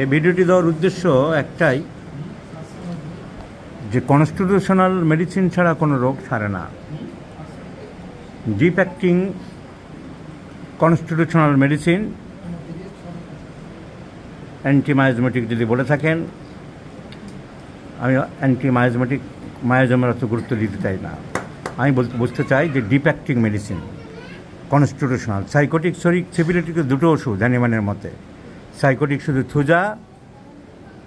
এই ভিডিওটি দেওয়ার উদ্দেশ্য একটাই, যে কনস্টিটিউশনাল মেডিসিন ছাড়া কোনো রোগ সারে না। ডিপ অ্যাক্টিং কনস্টিটিউশনাল মেডিসিন, অ্যান্টিমায়োজমেটিক যদি বলে থাকেন, আমি মায়োজমের অত গুরুত্ব দিতে চাই না। আমি বুঝতে চাই যে deep acting medicine constitutional. Sycotic syphilitic দুটো ওষুধ হ্যানিম্যানের মতে। সাইকোটিক শুধু থুজা,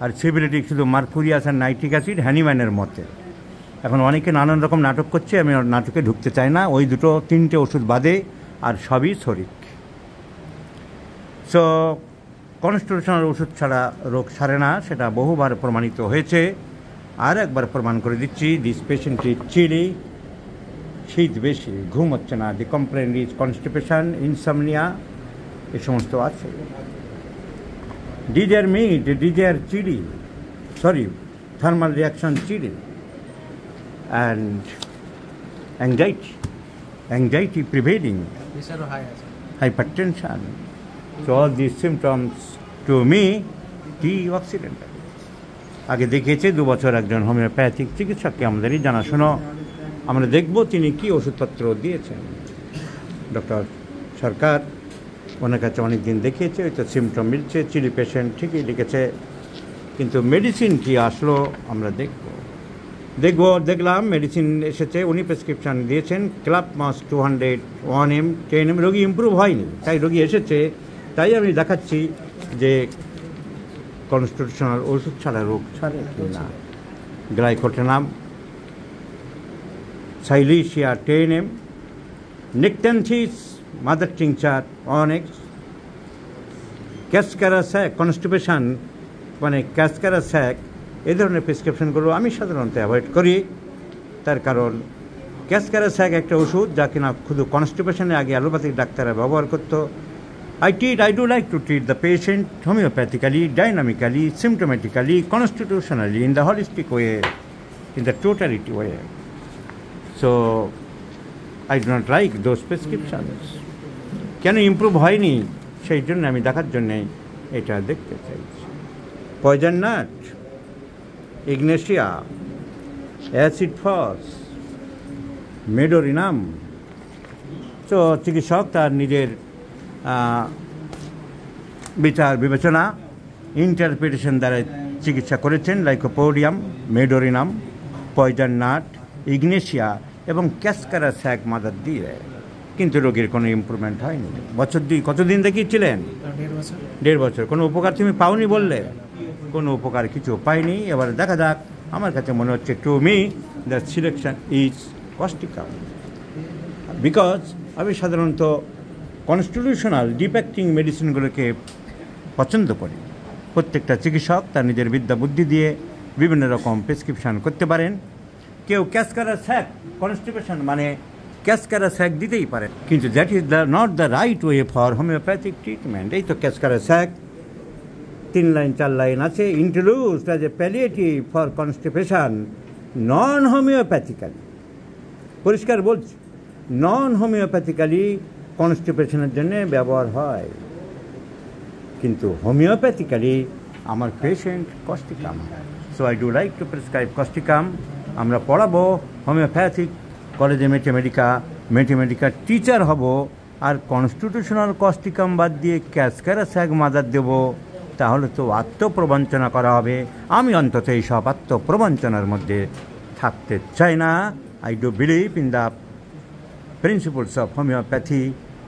আর সিবিলিটিক শুধু মার্কুরিয়াস আর নাইট্রিক অ্যাসিড হ্যানিম্যানের মতে। এখন অনেকে নানান রকম নাটক করছে, আমি নাটকে ঢুকতে চাই না। ওই তিনটে ওষুধ বাদে আর সবই শরিক। সো কনস্টিটিউশনাল ওষুধ ছাড়া রোগ সারে না, সেটা বহুবার প্রমাণিত হয়েছে। আর একবার প্রমাণ করে দিচ্ছি, দিস পেশেন্টটি চিলি, শীত বেশি, ঘুম হচ্ছে না, the complaint is constipation, insomnia, এ সমস্ত আছে। Desire meat, desire chilli, thermal reaction chilly, and anxiety prevailing, hypertension. So all these symptoms to me T-occidental. আগে দেখিয়েছে 2 বছর একজন হোমিওপ্যাথিক চিকিৎসককে, আমাদেরই জানাশোনা। আমরা দেখব তিনি কি ওষুধপত্র দিয়েছেন। ডক্টর সরকার ওনার কাছে অনেক দিন দেখিয়েছে, ওই তো সিমটম মিলছে, চিলি পেশেন্ট ঠিকই লিখেছে, কিন্তু মেডিসিন কি আসলো আমরা দেখলাম মেডিসিন এসেছে। উনি প্রেসক্রিপশান দিয়েছেন ক্লাবমাস 200 1M 10M। রোগী ইম্প্রুভ হয়নি, তাই রোগী এসেছে। তাই আমি দেখাচ্ছি যে কনস্টিটিউশনাল ওষুধ ছাড়া রোগ ছাড়ে কি না। গ্লাইকোটেনাম, silicea 10M, nyctanthes mother tincture 1X, cascara sagrada constipation মানে ক্যাসকারাস্যাক, এই ধরনের প্রেসক্রিপশনগুলো আমি সাধারণত অ্যাভয়েড করি। তার কারণ ক্যাসকারাস্যাক একটা ওষুধ যা কিনা শুধু কনস্টিপেশনে আগে অ্যালোপ্যাথিক ডাক্তাররা ব্যবহার করতো। I do like to treat the patient homeopathically, dynamically, symptomatically, constitutionally, in the holistic way, in the totality way. So I do not like those prescriptions. কেন ইমপ্রুভ হয়নি সেই জন্য আমি দেখার জন্যে এটা দেখতে চাইছি। পয়জন নাট, ইগনেশিয়া, অ্যাসিড ফস, মেডোরিনাম। তো চিকিৎসক তার নিজের বিচার বিবেচনা, ইন্টারপ্রিটেশন দ্বারা চিকিৎসা করেছেন। Lycopodium, medorrhinum, poison nut, Ignatia এবং ক্যাসকারাস্যাক মাদার দিয়ে, কিন্তু রোগীর কোনো ইমপ্রুভমেন্ট হয়নি। কতদিন দেখিয়েছিলেন? 1.5 বছর। কোনো উপকার তুমি পাওনি বললে? কোনো উপকার কিছু পাইনি। এবার দেখা যাক, আমার কাছে মনে হচ্ছে to me the selection is Causticum, because আমি সাধারণত কনস্টিটিউশনাল ডিপ অ্যাক্টিং মেডিসিনগুলোকে পছন্দ করি। প্রত্যেকটা চিকিৎসক তার নিজের বিদ্যা বুদ্ধি দিয়ে বিভিন্ন রকম প্রেসক্রিপশান করতে পারেন। কেউ ক্যাসকারাস্যাক কনস্টিপেশন মানে ক্যাসকারাস্যাক দিতেই পারে, কিন্তু that is not the right way for homeopathic treatment. এই তো ক্যাসকারাস্যাক 3 লাইন 4 লাইন আছে, introduced as a palliative for constipation নন হোমিওপ্যাথিক্যালি। পরিষ্কার বলছি, নন হোমিওপ্যাথিক্যালি কনস্টিপেশনের জন্য ব্যবহার হয়, কিন্তু হোমিওপ্যাথিক্যালি আমার patient Causticum. So I do like to prescribe Causticum. আমরা পড়াবো হোমিওপ্যাথিক কলেজে, ম্যাথমেটিকা টিচার হব, আর কনস্টিটিউশনাল কস্টিকাম বাদ দিয়ে ক্যাসকারাস্যাক মাদার দেব, তাহলে তো আত্মপ্রবঞ্চনা করা হবে। আমি অন্তত এই সব আত্মপ্রবঞ্চনার মধ্যে থাকতে চাই না। I do believe in the principles of homeopathy,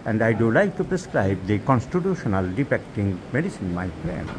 and I do like to prescribe the constitutional deep acting medicine, my friends.